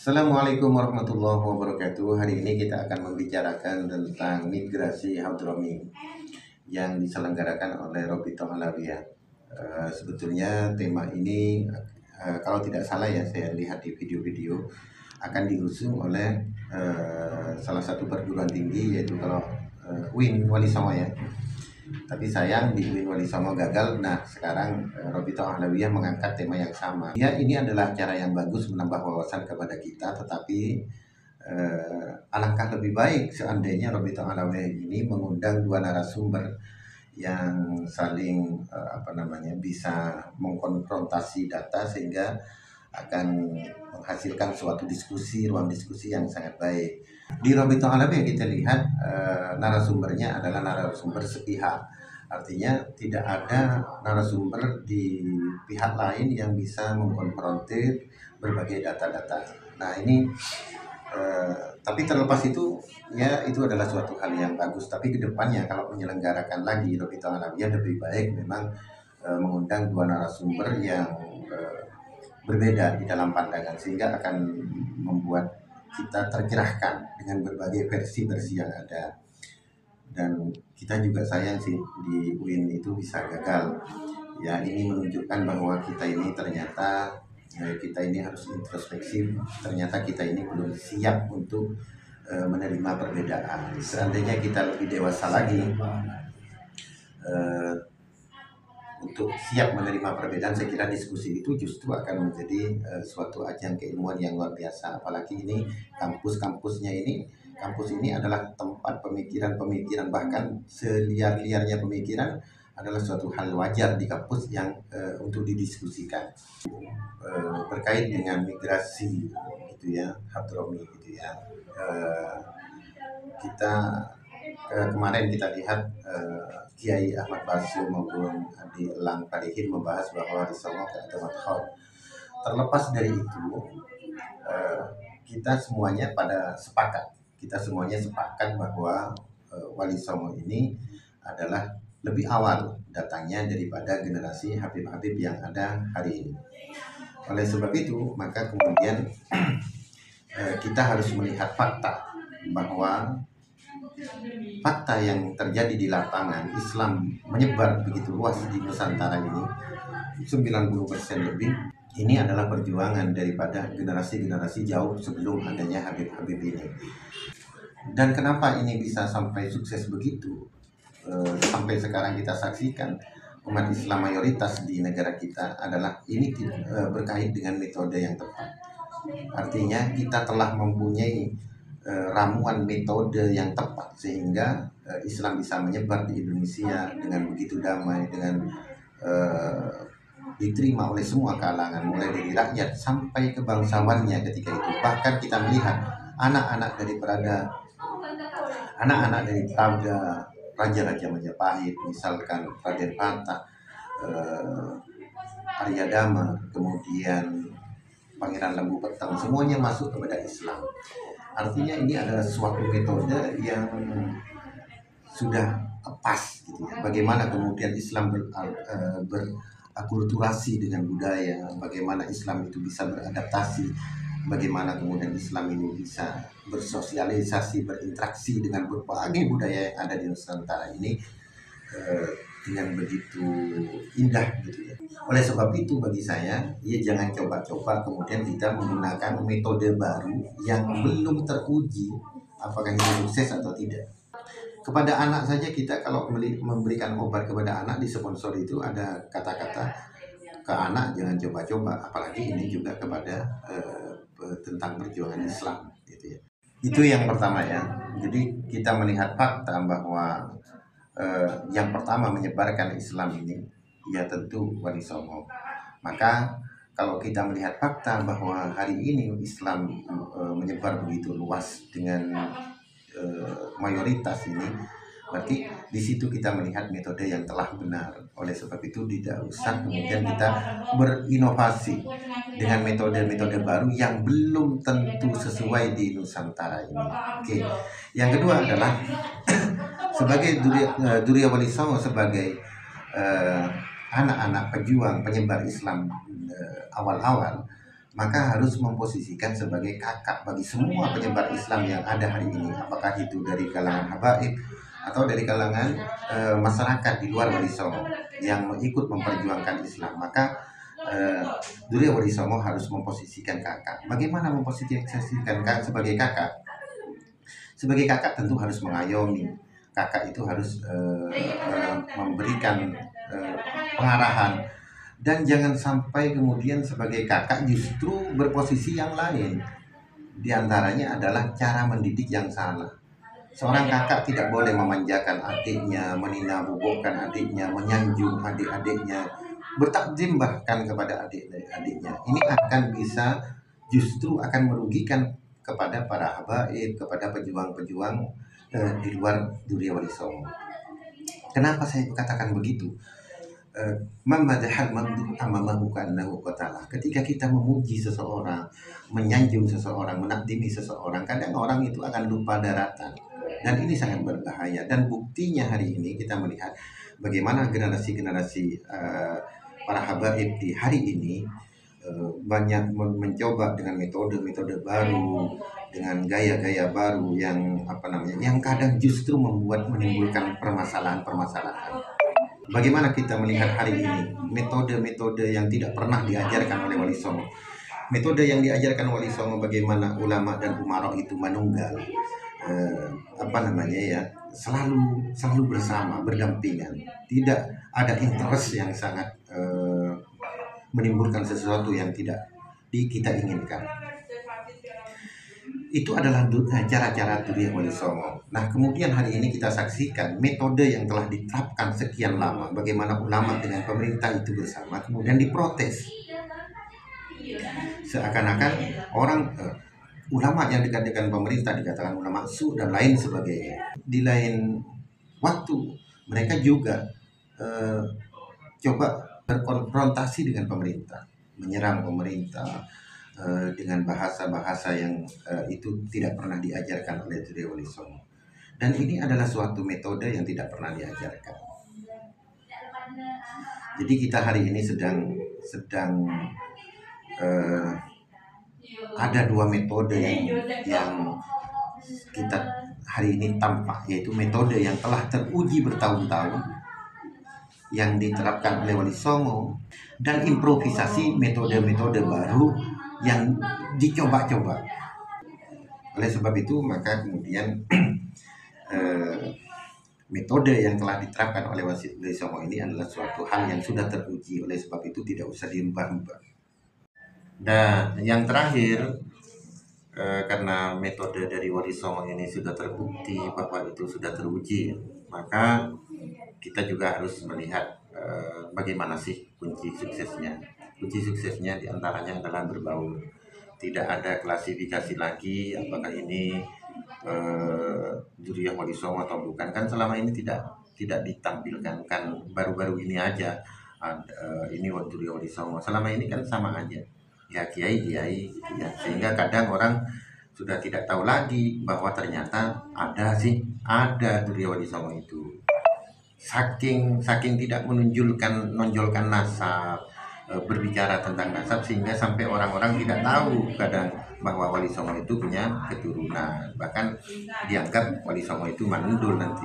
Assalamualaikum warahmatullahi wabarakatuh. Hari ini kita akan membicarakan tentang migrasi Hadromi yang diselenggarakan oleh Robitoh Alawiyah. Sebetulnya tema ini kalau tidak salah ya, saya lihat di video-video akan diusung oleh salah satu perguruan tinggi, yaitu kalau UIN Wali Songo ya. Tapi sayang di UIN Wali Songo gagal. Nah sekarang Robitoh Alawiyah mengangkat tema yang sama. Ya, ini adalah cara yang bagus menambah wawasan kepada kita, tetapi alangkah lebih baik seandainya Robitoh Alawiyah ini mengundang dua narasumber yang saling bisa mengkonfrontasi data, sehingga akan menghasilkan suatu diskusi, ruang diskusi yang sangat baik. Di Robitoh Alawiyah kita lihat narasumbernya adalah narasumber sepihak. Artinya tidak ada narasumber di pihak lain yang bisa mengkonfrontir berbagai data-data. Nah ini tapi terlepas itu ya, itu adalah suatu hal yang bagus. Tapi kedepannya kalau menyelenggarakan lagi Robitoh Alawiyah, lebih baik memang mengundang dua narasumber yang berbeda di dalam pandangan, sehingga akan membuat kita tercerahkan dengan berbagai versi-versi yang ada. Dan kita juga sayang sih di UIN itu bisa gagal. Ya, ini menunjukkan bahwa kita ini ternyata harus introspeksi. Ternyata kita ini belum siap untuk menerima perbedaan. Seandainya kita lebih dewasa lagi untuk siap menerima perbedaan, saya kira diskusi itu justru akan menjadi suatu ajang keilmuan yang luar biasa. Apalagi ini kampus ini adalah tempat pemikiran, bahkan seliar-liarnya pemikiran adalah suatu hal wajar di kampus yang untuk didiskusikan. Berkait dengan migrasi gitu ya, Hadromi gitu ya. Kemarin kita lihat Kiai Ahmad Basu maupun Adi Elang Palihin membahas bahwa di Songo ada madhab. Terlepas dari itu, kita semuanya sepakat bahwa Wali Songo ini adalah lebih awal datangnya daripada generasi Habib-Habib yang ada hari ini. Oleh sebab itu, maka kemudian kita harus melihat fakta, bahwa fakta yang terjadi di lapangan, Islam menyebar begitu luas di Nusantara ini, 90% lebih. Ini adalah perjuangan daripada generasi-generasi jauh sebelum adanya Habib-Habib ini. Dan kenapa ini bisa sampai sukses begitu? Sampai sekarang kita saksikan umat Islam mayoritas di negara kita adalah ini berkait dengan metode yang tepat. Artinya kita telah mempunyai ramuan metode yang tepat, sehingga Islam bisa menyebar di Indonesia dengan begitu damai, dengan diterima oleh semua kalangan, mulai dari rakyat sampai ke bangsawannya ketika itu. Bahkan kita melihat anak-anak dari Pravda, Raja-Raja Majapahit, misalkan Raden Patah, Arya Dama, kemudian Pangeran Lembu Petang, semuanya masuk kepada Islam. Artinya ini adalah suatu metode yang sudah pas gitu ya. Bagaimana kemudian Islam berakulturasi dengan budaya, bagaimana Islam itu bisa beradaptasi, bagaimana kemudian Islam ini bisa bersosialisasi, berinteraksi dengan berbagai budaya yang ada di Nusantara ini dengan begitu indah gitu ya. Oleh sebab itu bagi saya, ya jangan coba-coba kemudian kita menggunakan metode baru yang belum teruji apakah itu sukses atau tidak. Kepada anak saja kita kalau memberikan obat kepada anak, di sponsor itu ada kata-kata ke anak jangan coba-coba, apalagi ini juga kepada tentang perjuangan Islam gitu ya. Itu yang pertama ya. Jadi kita melihat fakta bahwa yang pertama menyebarkan Islam ini ya tentu Wali Songo. Maka kalau kita melihat fakta bahwa hari ini Islam menyebar begitu luas dengan mayoritas ini, berarti di situ kita melihat metode yang telah benar. Oleh sebab itu tidak usah kemudian kita berinovasi dengan metode-metode baru yang belum tentu sesuai di Nusantara ini. Oke. Yang kedua adalah sebagai Duriya Wali Songo, sebagai anak-anak pejuang penyebar Islam awal-awal, maka harus memposisikan sebagai kakak bagi semua penyebar Islam yang ada hari ini, apakah itu dari kalangan habaib atau dari kalangan masyarakat di luar Wali Songo yang ikut memperjuangkan Islam. Maka Durya Wali Songo harus memposisikan kakak. Bagaimana memposisikan kakak sebagai kakak? Sebagai kakak tentu harus mengayomi. Kakak itu harus memberikan pengarahan, dan jangan sampai kemudian sebagai kakak justru berposisi yang lain. Di antaranya adalah cara mendidik yang salah. Seorang kakak tidak boleh memanjakan adiknya, menina-bobokkan adiknya, menyanjung adik-adiknya, bertakdim bahkan kepada adik-adiknya. Ini akan bisa justru akan merugikan kepada para habaib, kepada pejuang-pejuang di luar Durya Wali Songo. Kenapa saya katakan begitu? Ketika kita memuji seseorang, menyanjung seseorang, menakdimi seseorang, kadang orang itu akan lupa daratan, dan ini sangat berbahaya. Dan buktinya hari ini kita melihat bagaimana generasi-generasi para habaib di hari ini banyak mencoba dengan metode-metode baru, dengan gaya-gaya baru yang yang kadang justru menimbulkan permasalahan-permasalahan. Bagaimana kita melihat hari ini metode-metode yang tidak pernah diajarkan oleh Wali Songo. Metode yang diajarkan Wali Songo bagaimana ulama dan umara itu menunggal, selalu bersama, berdampingan. Tidak ada interest yang sangat menimbulkan sesuatu yang tidak kita inginkan. Itu adalah cara-cara Durya Wali Songo. Nah, kemudian hari ini kita saksikan metode yang telah diterapkan sekian lama, bagaimana ulama dengan pemerintah itu bersama, kemudian diprotes. Seakan-akan ulama yang dekat dengan pemerintah dikatakan ulama su dan lain sebagainya. Di lain waktu mereka juga coba berkonfrontasi dengan pemerintah, menyerang pemerintah dengan bahasa-bahasa yang itu tidak pernah diajarkan oleh Durya Wali Songo. Dan ini adalah suatu metode yang tidak pernah diajarkan. Jadi kita hari ini sedang ada dua metode yang kita hari ini tampak, yaitu metode yang telah teruji bertahun-tahun yang diterapkan oleh Wali Songo, dan improvisasi metode-metode baru yang dicoba-coba. Oleh sebab itu maka kemudian metode yang telah diterapkan oleh Wali Songo ini adalah suatu hal yang sudah teruji. Oleh sebab itu tidak usah dirubah-rubah. Dan yang terakhir, karena metode dari Wali Songo ini sudah terbukti bahwa itu sudah teruji, maka kita juga harus melihat bagaimana sih kunci suksesnya. Kunci suksesnya diantaranya adalah berbaur. Tidak ada klasifikasi lagi apakah ini Durya Wali Songo atau bukan. Kan selama ini tidak ditampilkan, kan baru-baru ini aja ini Durya Wali Songo. Selama ini kan sama aja, ya kiai ya. Sehingga kadang orang sudah tidak tahu lagi bahwa ternyata ada Durya Wali Songo itu. Saking tidak menonjolkan nasab, berbicara tentang nasab, sehingga sampai orang-orang tidak tahu kadang bahwa Wali Songo itu punya keturunan. Bahkan dianggap Wali Songo itu mandul nanti.